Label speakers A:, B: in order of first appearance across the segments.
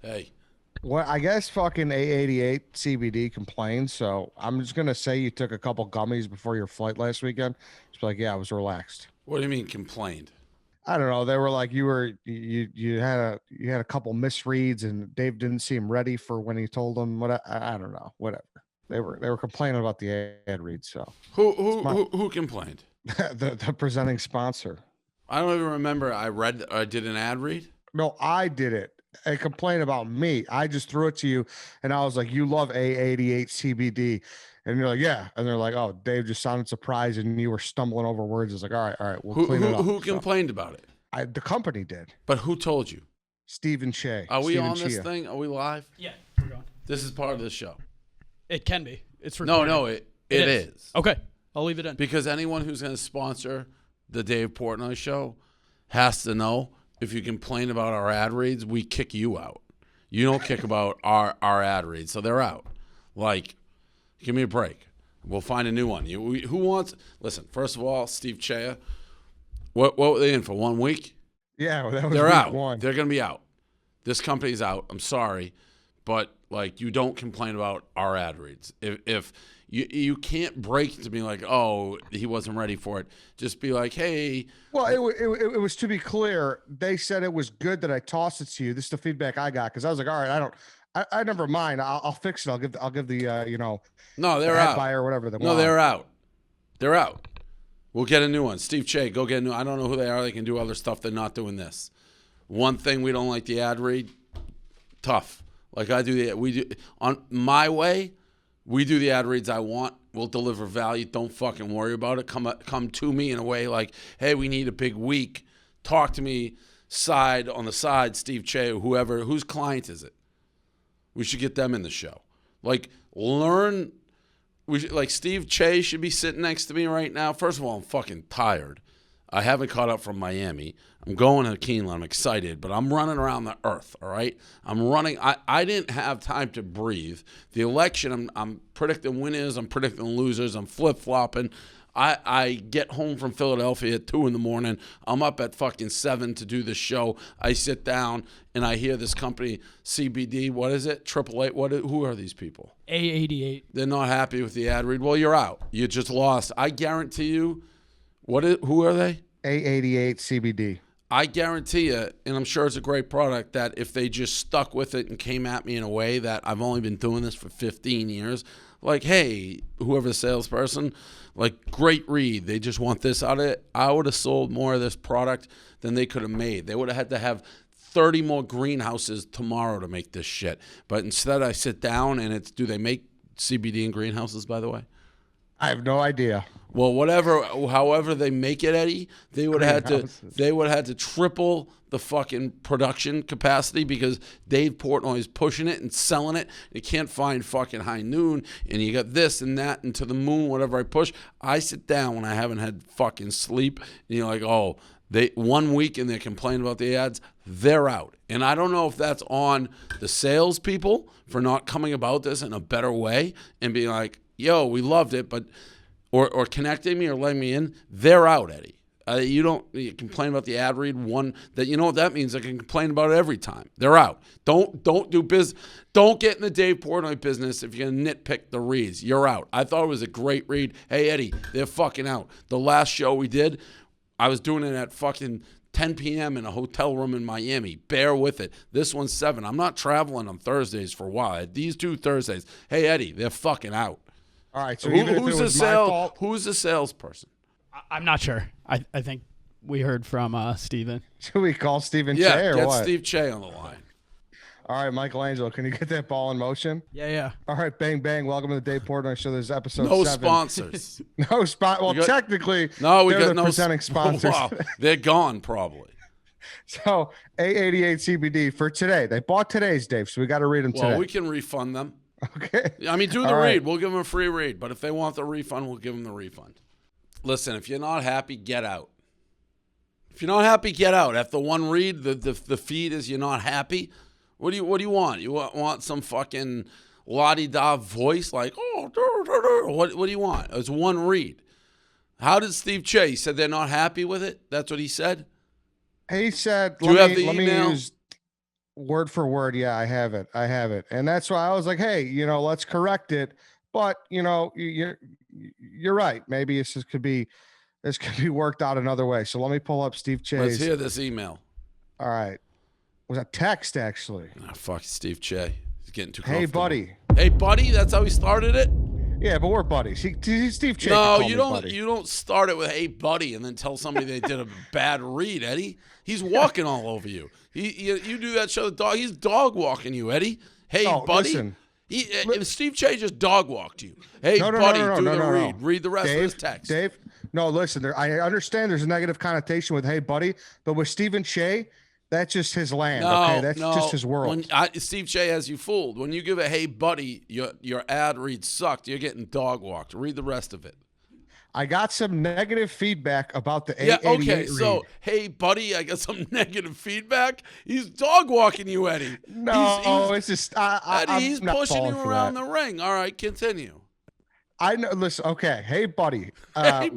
A: Hey,
B: Well, I guess fucking A88 CBD complained, so I'm just gonna say you took a couple gummies before your flight last weekend. Just be like, yeah, I was relaxed.
A: what do you mean complained?
B: I don't know. They were like you had a couple misreads, and Dave didn't seem ready for when he told them what I don't know. Whatever. They were complaining about the ad read. So
A: Who
B: it's
A: who
B: my
A: who, who complained?
B: the presenting sponsor.
A: I don't even remember. I did an ad read.
B: No, I did it. A complaint about me. I just threw it to you, and I was like, "You love A88 CBD," and you're like, "Yeah," and they're like, "Oh, Dave just sounded surprised, and you were stumbling over words." It's like, all right, we'll
A: Who
B: clean it
A: who
B: up.
A: who
B: So
A: complained about it?
B: the company did.
A: But who told you?
B: Stephen Che,
A: Are we
B: Stephen
A: on this
B: Chia.
A: thing? Are we live?
C: Yeah, we're going.
A: This is part of the show.
C: It can be. It's
A: No,
C: recorded.
A: no, it is.
C: Okay, I'll leave it in.
A: Because anyone who's going to sponsor the Dave Portnoy show has to know if you complain about our ad reads, we kick you out. You don't kick about our ad reads, so they're out. Like, give me a break. We'll find a new one. Who wants? Listen, first of all, Steve Chea. What were they in for 1 week?
B: Yeah, that was
A: They're
B: week
A: out.
B: one.
A: They're going to be out. This company's out. I'm sorry, but like you don't complain about our ad reads. If you can't break to be like, oh, he wasn't ready for it. Just be like, hey.
B: Well, it was to be clear. They said it was good that I tossed it to you. This is the feedback I got because I was like, all right, I never mind. I'll fix it. I'll give the
A: No,
B: the
A: they're
B: ad
A: out.
B: buyer or whatever they
A: No,
B: want.
A: they're out. They're out. We'll get a new one. Steve Che, go get a new. I don't know who they are. They can do other stuff. They're not doing this. One thing we don't like the ad read. Tough. Like I do we do on my way. We do the ad reads I want. We'll deliver value. Don't fucking worry about it. Come to me in a way like, hey, we need a big week. Talk to me on the side, Steve Che, whoever. Whose client is it? We should get them in the show. Like learn. Like Steve Che should be sitting next to me right now. First of all, I'm fucking tired. I haven't caught up from Miami. I'm going to Keeneland. I'm excited, but I'm running around the earth, all right? I'm running. I didn't have time to breathe. The election, I'm predicting winners. I'm predicting losers. I'm flip-flopping. I get home from Philadelphia at 2 in the morning. I'm up at fucking 7 to do the show. I sit down, and I hear this company, CBD, what is it? Triple A. Who are these people?
C: A88.
A: They're not happy with the ad read. Well, you're out. You just lost. I guarantee you. Who are they?
B: A88 CBD.
A: I guarantee you, and I'm sure it's a great product, that if they just stuck with it and came at me in a way that I've only been doing this for 15 years, like, hey, whoever the salesperson, like, great read. They just want this out of it. I would have sold more of this product than they could have made. They would have had to have 30 more greenhouses tomorrow to make this shit. But instead I sit down and do they make CBD in greenhouses, by the way?
B: I have no idea.
A: Well, however they make it, Eddie, they would have had to triple the fucking production capacity because Dave Portnoy is pushing it and selling it. You can't find fucking high noon, and you got this and that and to the moon, whatever I push. I sit down when I haven't had fucking sleep, and you're like, oh, they 1 week and they're complaining about the ads, they're out. And I don't know if that's on the salespeople for not coming about this in a better way and being like, yo, we loved it, but or connecting me or letting me in, they're out, Eddie. You complain about the ad read one that you know what that means. I can complain about it every time. They're out. Don't do business. Don't get in the Dave Portnoy business if you're gonna nitpick the reads. You're out. I thought it was a great read. Hey Eddie, they're fucking out. The last show we did, I was doing it at fucking 10 p.m. in a hotel room in Miami. Bear with it. This one's 7. I'm not traveling on Thursdays for a while. These 2 Thursdays. Hey Eddie, they're fucking out.
B: All right, so even if it was my fault,
A: Who's the salesperson?
C: I'm not sure. I think we heard from Steven.
B: should we call Stephen
A: Yeah,
B: Che or
A: get
B: what?
A: Steve Che on the line.
B: All right, Michelangelo, can you get that ball in motion?
C: Yeah.
B: All right, bang, bang. Welcome to the Dave Portnoy Show. This is episode
A: No
B: 7.
A: sponsors.
B: No spot. Well, technically,
A: No, we
B: they're
A: got
B: the
A: no
B: presenting sponsors.
A: Wow, they're gone probably.
B: So A88 CBD for today. They bought today's, Dave, so we got to read them
A: Well,
B: today.
A: we can refund them.
B: Okay.
A: I mean, do the
B: All
A: read.
B: right.
A: We'll give them a free read. But if they want the refund, we'll give them the refund. Listen, if you're not happy, get out. If you're not happy, get out. After one read, the feed is you're not happy. What do you want? You want some fucking la-di-da voice like, oh, what do you want? It's one read. How did Steve Che? He said they're not happy with it? That's what he said?
B: He said,
A: Do you have the
B: let me
A: email?
B: use Word for word. Yeah, I have it. And that's why I was like, hey, let's correct it. But, you're right. Maybe this could be worked out another way. So let me pull up Steve Che's.
A: Let's hear this email.
B: All right. It was a text, actually.
A: Fuck Steve Che. He's getting too
B: Hey,
A: comfortable.
B: buddy.
A: Hey, buddy. That's how he started it?
B: Yeah, but we're buddies. Steve Che.
A: No,
B: you don't.
A: You don't start it with "Hey, buddy," and then tell somebody they did a bad read, Eddie. He's walking all over you. You do that show, the dog. He's dog walking you, Eddie. Hey, buddy.
B: Listen.
A: Steve Che just dog walked you. Hey, buddy, do the read. Read the rest
B: Dave,
A: of his text.
B: Dave, no, listen. I understand there's a negative connotation with "Hey, buddy," but with Stephen Che, that's just his land. Okay, that's just his world.
A: Steve Che has you fooled. When you give a "Hey, buddy," your ad read sucked. You're getting dog walked. Read the rest of it.
B: I got some negative feedback about the 888
A: Yeah, okay,
B: read.
A: so, hey, buddy, I got some negative feedback. He's dog walking you, Eddie.
B: No, it's just
A: Eddie, he's pushing you around
B: the.
A: the ring. All right, continue.
B: I know. Listen, okay. Hey, buddy.
A: Hey,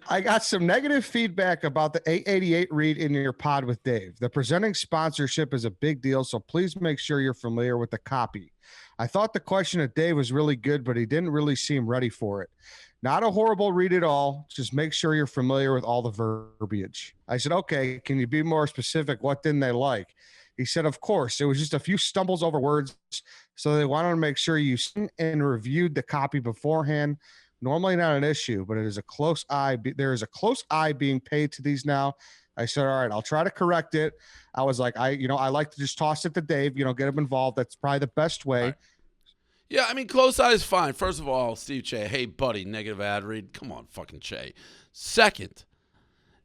B: I got some negative feedback about the 888 read in your pod with Dave. The presenting sponsorship is a big deal, so please make sure you're familiar with the copy. I thought the question of Dave was really good, but he didn't really seem ready for it. Not a horrible read at all. Just make sure you're familiar with all the verbiage. I said, okay, can you be more specific? What didn't they like? He said, of course. It was just a few stumbles over words, so they wanted to make sure you and reviewed the copy beforehand. Normally not an issue, but it is a close eye. There is a close eye being paid to these now. I said, all right, I'll try to correct it. I was like, I like to just toss it to Dave, get him involved. That's probably the best way.
A: Right. Yeah, I mean, close eye is fine. First of all, Steve Che, hey, buddy, negative ad read. Come on, fucking Che. Second,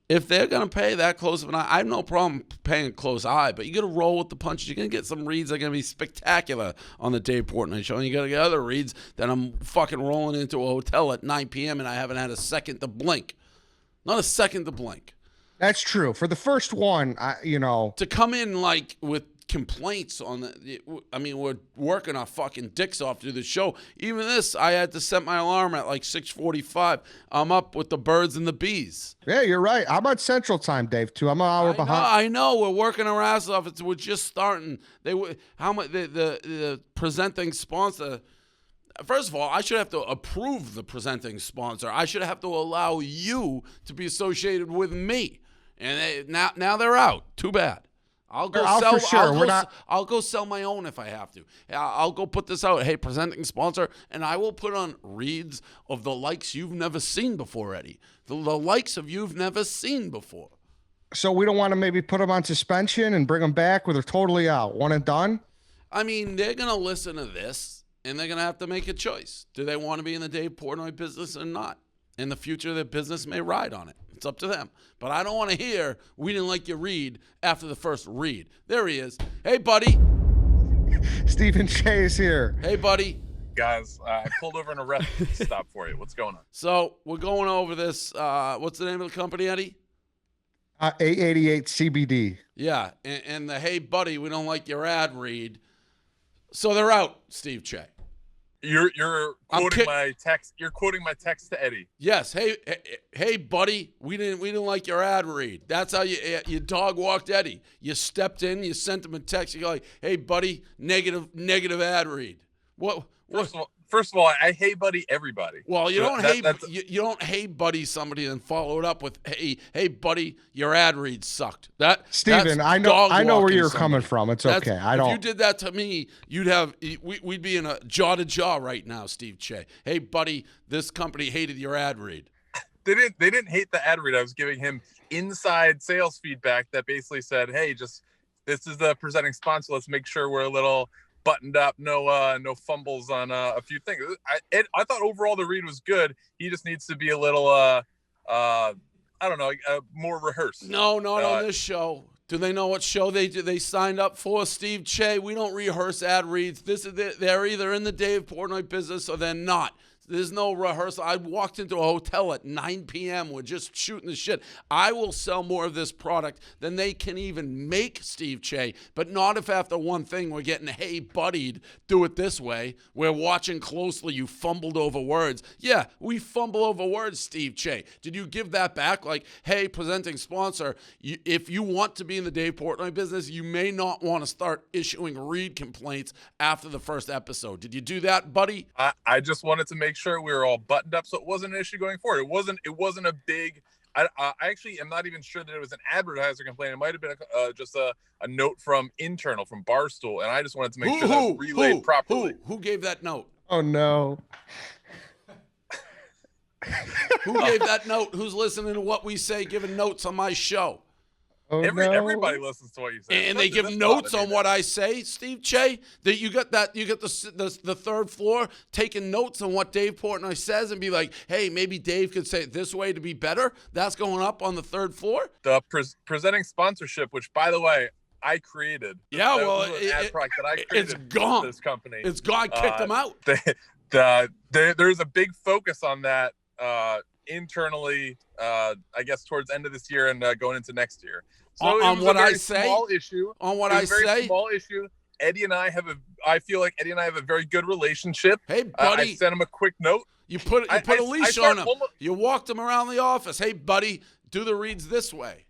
A: if they're going to pay that close of an eye, I have no problem paying a close eye, but you got to roll with the punches. You're going to get some reads that are going to be spectacular on the Dave Portnoy show, and you got to get other reads that I'm fucking rolling into a hotel at 9 p.m. and I haven't had a second to blink. Not a second to blink.
B: That's true. For the first one,
A: to come in like with complaints on we're working our fucking dicks off through the show. Even this, I had to set my alarm at like 6:45. I'm up with the birds and the bees.
B: Yeah, you're right. I'm on Central Time, Dave, too. I'm an hour behind.
A: I know. We're working our ass off. We're just starting. The presenting sponsor. First of all, I should have to approve the presenting sponsor. I should have to allow you to be associated with me. And now they're out. Too bad. I'll go sell my own if I have to. I'll go put this out. Hey, presenting sponsor, and I will put on reads of the likes you've never seen before, Eddie. The likes of you've never seen before.
B: So we don't want to maybe put them on suspension and bring them back where they're totally out, one and done?
A: I mean, they're going to listen to this, and they're going to have to make a choice. Do they want to be in the Dave Portnoy business or not? In the future, their business may ride on it. It's up to them. But I don't want to hear, we didn't like your read after the first read. There he is. Hey, buddy.
B: Stephen Che is here.
A: Hey, buddy.
D: Guys, I pulled over in a rest stop for you. What's going on?
A: So we're going over this. What's the name of the company, Eddie?
B: 888 CBD.
A: Yeah. And the, hey, buddy, we don't like your ad read. So they're out, Steve Che.
D: You're quoting my text. You're quoting my text to Eddie.
A: Yes. Hey, buddy. We didn't like your ad read. That's how you dog walked Eddie. You stepped in. You sent him a text. You go like, hey, buddy. Negative ad read. What?
D: First of all, I hey buddy everybody.
A: Well, you don't hey buddy somebody and follow it up with hey buddy, your ad read sucked.
B: Steven, I know where you're coming from. It's okay.
A: If you did that to me, we'd be in a jaw to jaw right now, Steve Che. Hey buddy, this company hated your ad read.
D: They didn't hate the ad read. I was giving him inside sales feedback that basically said, hey, this is the presenting sponsor. Let's make sure we're a little buttoned up, no fumbles on a few things. I thought overall the read was good. He just needs to be a little, more rehearsed.
A: No, this show. Do they know what show they signed up for, Steve Che? We don't rehearse ad reads. They're either in the Dave Portnoy business or they're not. There's no rehearsal. I walked into a hotel at 9 p.m. We're just shooting the shit. I will sell more of this product than they can even make, Steve Che, but not if after one thing we're getting, hey, buddied, do it this way. We're watching closely. You fumbled over words. Yeah, we fumble over words, Steve Che. Did you give that back? Like, hey, presenting sponsor, if you want to be in the Dave Portnoy business, you may not want to start issuing read complaints after the first episode. Did you do that, buddy?
D: I just wanted to make sure we were all buttoned up, so it wasn't an issue going forward. It wasn't a big. I actually am not even sure that it was an advertiser complaint. It might have been just a note from internal from Barstool, and I just wanted to make sure that was relayed properly.
A: Who gave that note?
B: Oh no.
A: Who gave that note? Who's listening to what we say, giving notes on my show?
B: Oh, no.
D: Everybody listens to what you say,
A: and they give notes on what I say, Steve Che. That you got the third floor taking notes on what Dave Portnoy says and be like, hey, maybe Dave could say it this way to be better. That's going up on the third floor.
D: The presenting sponsorship, which by the way I created.
A: Yeah, well,
D: ad product that I created.
A: It's gone.
D: For this company.
A: It's gone. Kicked them out.
D: There's a big focus on that internally. I guess towards the end of this year and going into next year. So
A: on what I say,
D: small issue.
A: On what I say,
D: small issue. Eddie and I I feel like Eddie and I have a very good relationship.
A: Hey, buddy,
D: I sent him a quick note.
A: You put a leash on him. You walked him around the office. Hey, buddy, do the reads this way.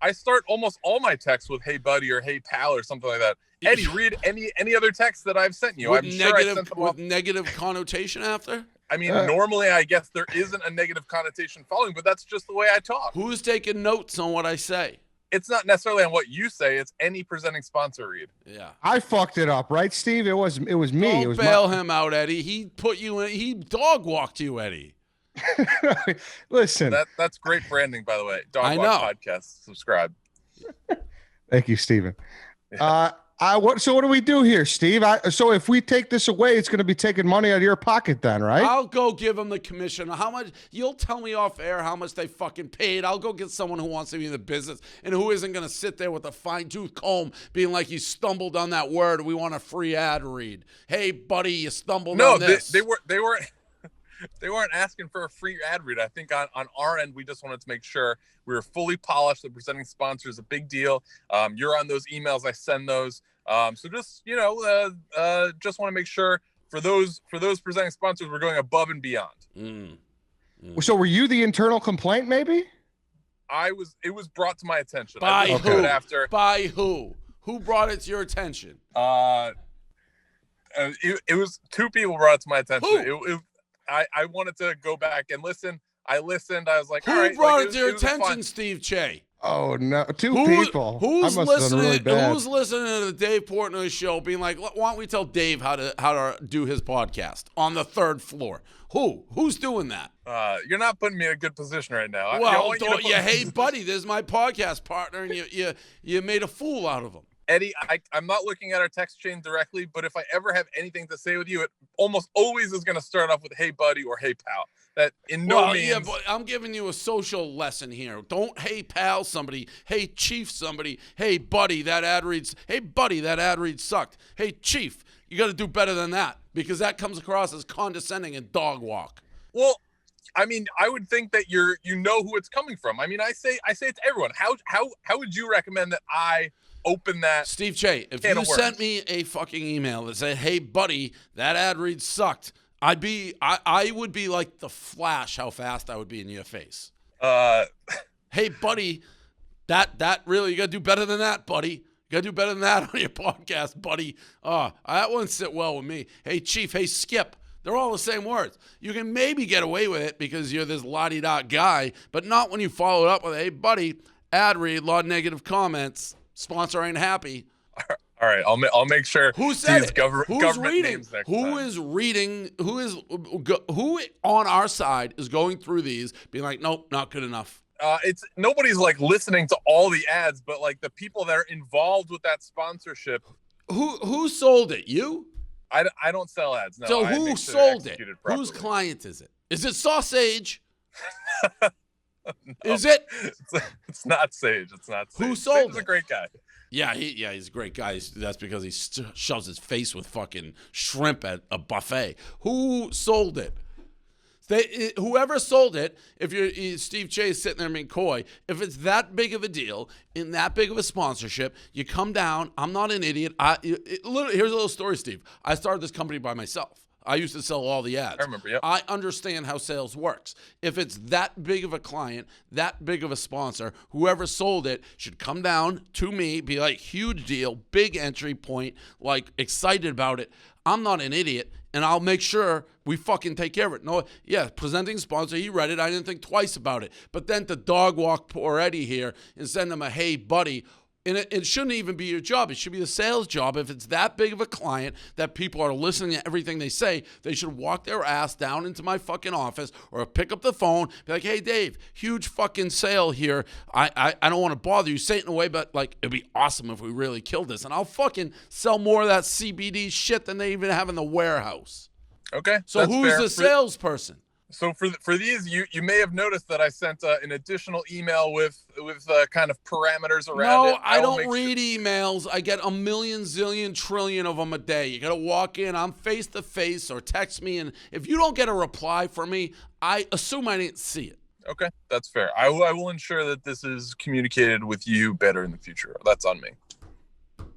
D: I start almost all my texts with "Hey, buddy" or "Hey, pal" or something like that. Eddie, read any other text that I've sent you.
A: With
D: I'm sure I sent them
A: with negative connotation after.
D: I mean, normally I guess there isn't a negative connotation following, but that's just the way I talk.
A: Who's taking notes on what I say?
D: It's not necessarily on what you say. It's any presenting sponsor read.
A: Yeah,
B: I fucked it up, right, Steve? It was me.
A: Don't
B: it was
A: bail him out, Eddie. He put you in. He dog walked you, Eddie.
B: Listen,
D: that's great branding, by the way. Dog Walk Podcast. Subscribe.
B: Thank you, Steven. So what do we do here, Steve? So if we take this away, it's going to be taking money out of your pocket then, right?
A: I'll go give him the commission. How much? You'll tell me off air how much they fucking paid. I'll go get someone who wants to be in the business and who isn't going to sit there with a fine-tooth comb being like, you stumbled on that word. We want a free ad read. Hey, buddy, you stumbled on this.
D: They weren't asking for a free ad read. I think on our end, we just wanted to make sure we were fully polished. The presenting sponsor is a big deal. You're on those emails. I send those. So just, just want to make sure for those presenting sponsors, we're going above and beyond.
B: So were you the internal complaint maybe?
D: It was brought to my attention.
A: By who? By who? Who brought it to your attention?
D: It was two people brought it to my attention.
A: Who?
D: I wanted to go back and listen. I listened. I was like,
A: who
D: all right.
A: Brought it to your attention, Steve Che?
B: Oh no, two people.
A: Who's
B: I must have done really bad.
A: Who's listening to the Dave Portnoy show being like, why don't we tell Dave how to do his podcast on the third floor? Who's doing that?
D: You're not putting me in a good position right now.
A: Well, hey, buddy, this is my podcast partner, and you made a fool out of him.
D: Eddie, I'm not looking at our text chain directly, but if I ever have anything to say with you, it almost always is going to start off with "Hey, buddy" or "Hey, pal." That in no means.
A: Yeah, but I'm giving you a social lesson here. Don't "Hey, pal" somebody. Hey, chief somebody. Hey, buddy, that ad reads. Hey, buddy, that ad read sucked. Hey, chief, you got to do better than that because that comes across as condescending and dog walk.
D: Well, I mean, I would think that you know who it's coming from. I mean, I say it to everyone. How would you recommend that I open that?
A: Steve Che, if you sent me a fucking email that said, "Hey, buddy, that ad read sucked," I would be like the Flash, how fast I would be in your face. Hey, buddy, that really, you got to do better than that, buddy. You got to do better than that on your podcast, buddy. That wouldn't sit well with me. Hey, chief, hey, Skip. They're all the same words. You can maybe get away with it because you're this la-di-da guy, but not when you follow it up with, "Hey, buddy, ad read, lot of negative comments. Sponsor ain't happy."
D: All right, I'll make sure.
A: Who said it?
D: Who's reading?
A: Who is reading? Who on our side is going through these, being like, "Nope, not good enough."
D: It's nobody's like listening to all the ads, but like the people that are involved with that sponsorship.
A: Who sold it? You?
D: I don't sell ads. No,
A: so who sold it? Whose client is it? Is it Sausage?
D: No.
A: Is it?
D: It's not Sage. It's not Sage.
A: Who sold it?
D: He's a great guy.
A: Yeah, he's a great guy. That's because he shoves his face with fucking shrimp at a buffet. Who sold it? Whoever sold it, if you're Steve Chase sitting there being coy, if it's that big of a deal, in that big of a sponsorship, you come down. I'm not an idiot. Here's a little story, Steve. I started this company by myself. I used to sell all the ads.
D: I remember, yep.
A: I understand how sales works. If it's that big of a client, that big of a sponsor, whoever sold it should come down to me, be like, huge deal, big entry point, like excited about it. I'm not an idiot, and I'll make sure we fucking take care of it. No, yeah, presenting sponsor, he read it. I didn't think twice about it. But then to dog walk poor Eddie here and send him a, hey, buddy, and it shouldn't even be your job. It should be the sales job. If it's that big of a client that people are listening to everything they say, they should walk their ass down into my fucking office or pick up the phone, be like, hey, Dave, huge fucking sale here. I don't want to bother you. Say it in a way, but like, it'd be awesome if we really killed this. And I'll fucking sell more of that CBD shit than they even have in the warehouse.
D: Okay.
A: So who's the salesperson?
D: So for these, you may have noticed that I sent an additional email with kind of parameters around it.
A: No, I don't read emails. I get a million, zillion, trillion of them a day. You got to walk in. I'm face to face or text me. And if you don't get a reply from me, I assume I didn't see it.
D: Okay, that's fair. I will ensure that this is communicated with you better in the future. That's on me.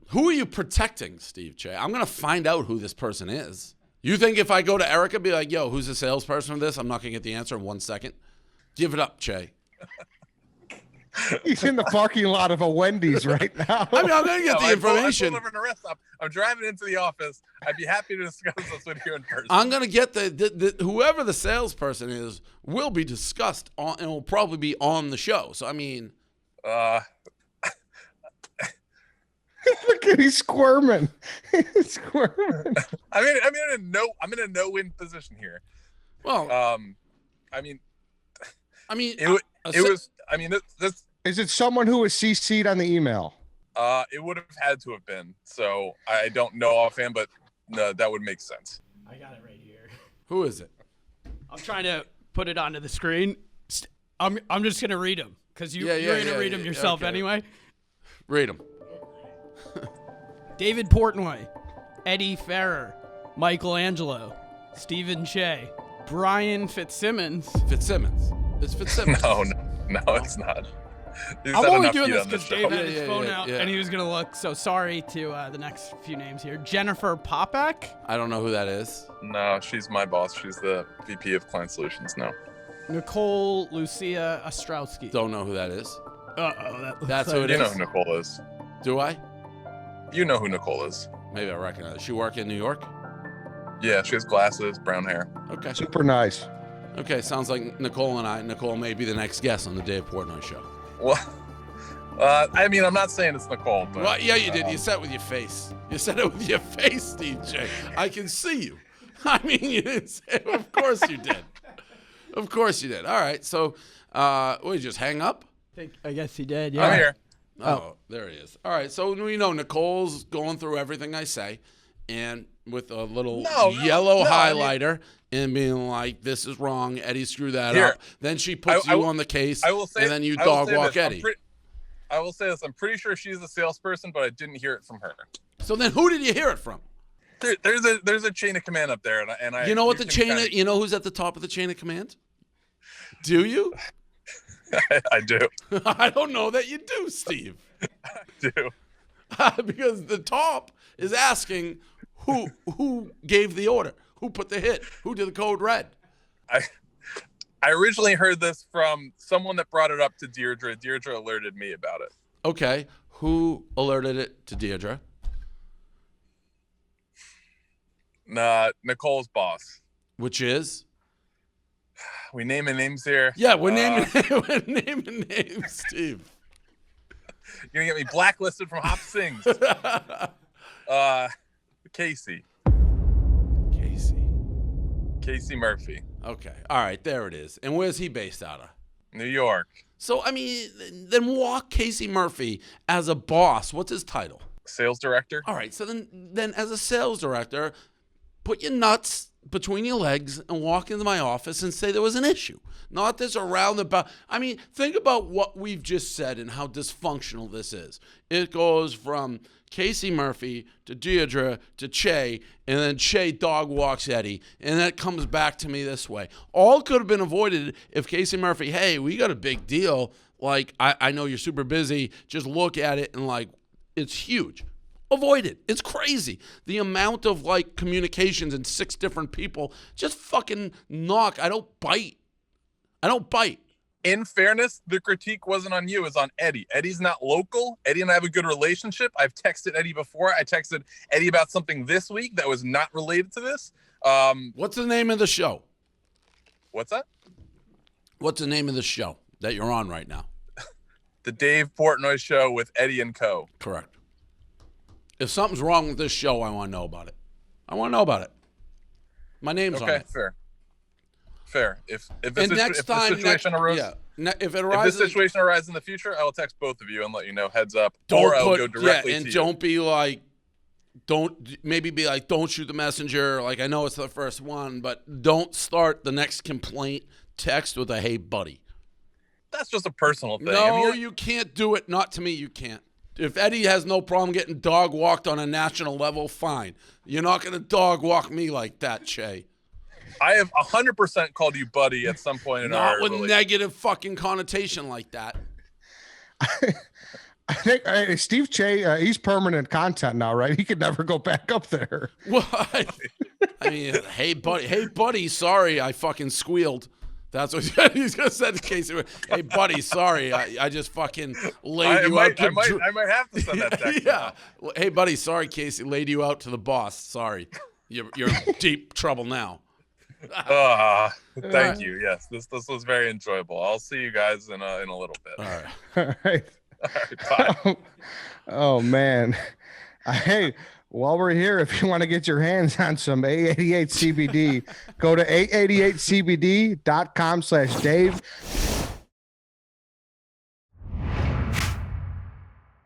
A: Who are you protecting, Steve Che? I'm going to find out who this person is. You think if I go to Erica, be like, yo, who's the salesperson for this? I'm not going to get the answer in 1 second. Give it up, Che.
B: He's in the parking lot of a Wendy's right now.
A: I mean, I'm going to get the information.
D: I pulled over in a rest stop. I'm driving into the office. I'd be happy to discuss this with you in person.
A: I'm going to get the whoever the salesperson is will be discussed on, and will probably be on the show. So, I mean.
B: Look at he's squirming. He's squirming.
D: I'm in a no-win position here.
A: Well,
D: I mean, this.
B: Is it someone who was CC'd on the email?
D: It would have had to have been. So I don't know offhand, but no, that would make sense.
C: I got it right here.
A: Who is it?
C: I'm trying to put it onto the screen. I'm just gonna read them because you're gonna read them yourself anyway.
A: Read them.
C: David Portnoy, Eddie Ferrer, Michelangelo, Stephen Che, Brian Fitzsimmons.
A: Fitzsimmons. It's Fitzsimmons.
D: No, it's not.
C: I'm only doing this because Dave had his phone out and he was going to look. So sorry to the next few names here. Jennifer Popek.
A: I don't know who that is.
D: No, she's my boss. She's the VP of Client Solutions now.
C: Nicole Lucia Ostrowski.
A: Don't know who that is.
C: Uh-oh.
A: That's who it is.
D: You know who Nicole is.
A: Do I?
D: You know who Nicole is.
A: Maybe I recognize her. She work in New York?
D: Yeah, she has glasses, brown hair.
A: Okay.
B: Super nice.
A: Okay, sounds like Nicole and I. Nicole may be the next guest on the Dave Portnoy show.
D: Well, I mean, I'm not saying it's Nicole, but...
A: Well, yeah, you did. You said it with your face. You said it with your face, Steve J. I can see you. I mean, you didn't say it. Of course you did. Of course you did. All right, so, we just hang up?
C: I guess he did, yeah.
D: I'm here.
A: Oh, there he is. All right, so we know Nicole's going through everything I say, and with a little yellow highlighter and being like, "This is wrong, Eddie, screw that up." Then she puts you on the case, and then you dog walk Eddie.
D: I will say this: I'm pretty sure she's the salesperson, but I didn't hear it from her.
A: So then, who did you hear it from?
D: There's a chain of command up there, and I.
A: You know what the chain? You know who's at the top of the chain of command? Do you?
D: I do.
A: I don't know that you do, Steve.
D: I do.
A: Because the top is asking who gave the order, who put the hit, who did the code red.
D: I originally heard this from someone that brought it up to Deirdre. Deirdre alerted me about it.
A: Okay, who alerted it to Deirdre?
D: Nicole's boss.
A: Which is?
D: We naming names here.
A: Yeah, we're naming names, Steve.
D: You're gonna get me blacklisted from Hop Sings. Casey Murphy.
A: Okay, all right, there it is. And where's he based out of?
D: New York.
A: So I mean, then walk Casey Murphy as a boss. What's his title?
D: Sales director.
A: All right, so then as a sales director, put your nuts between your legs and walk into my office and say there was an issue. Not this around about. I mean, think about what we've just said and how dysfunctional this is. It goes from Casey Murphy to Deirdre to Che, and then Che dog walks Eddie, and then it comes back to me this way. All could have been avoided if Casey Murphy, hey, we got a big deal. Like, I know you're super busy. Just look at it and, like, it's huge. Avoid it. It's crazy. The amount of, like, communications and 6 different people, just fucking knock. I don't bite.
D: In fairness, the critique wasn't on you. It's on Eddie. Eddie's not local. Eddie and I have a good relationship. I've texted Eddie before. I texted Eddie about something this week that was not related to this.
A: What's the name of the show?
D: What's that?
A: What's the name of the show that you're on right now?
D: The Dave Portnoy Show with Eddie and Co.
A: Correct. If something's wrong with this show, I want to know about it. My name's on it.
D: Okay, fair. If this situation arises in the future, I will text both of you and let you know, heads up. I'll go directly to you.
A: Don't be like, don't shoot the messenger. Like, I know it's the first one, but don't start the next complaint text with a hey buddy.
D: That's just a personal thing.
A: No, you can't do it. Not to me, you can't. If Eddie has no problem getting dog walked on a national level, fine. You're not going to dog walk me like that, Che.
D: I have 100% called you buddy at some point in our
A: relationship. Not with negative fucking connotation like that.
B: I think Steve Che, he's permanent content now, right? He could never go back up there.
A: What? I mean, hey buddy, sorry, I fucking squealed. That's what he's gonna say to Casey. Hey buddy, sorry, I just fucking laid you out.
D: I might have to send that text.
A: Yeah. Now. Hey buddy, sorry, Casey, laid you out to the boss. Sorry, you're in deep trouble now.
D: Thank you. Yes, this was very enjoyable. I'll see you guys in a little bit.
B: All right. Bye. Oh man. Hey, while we're here, if you want to get your hands on some A88 CBD, go to a88cbd.com/Dave.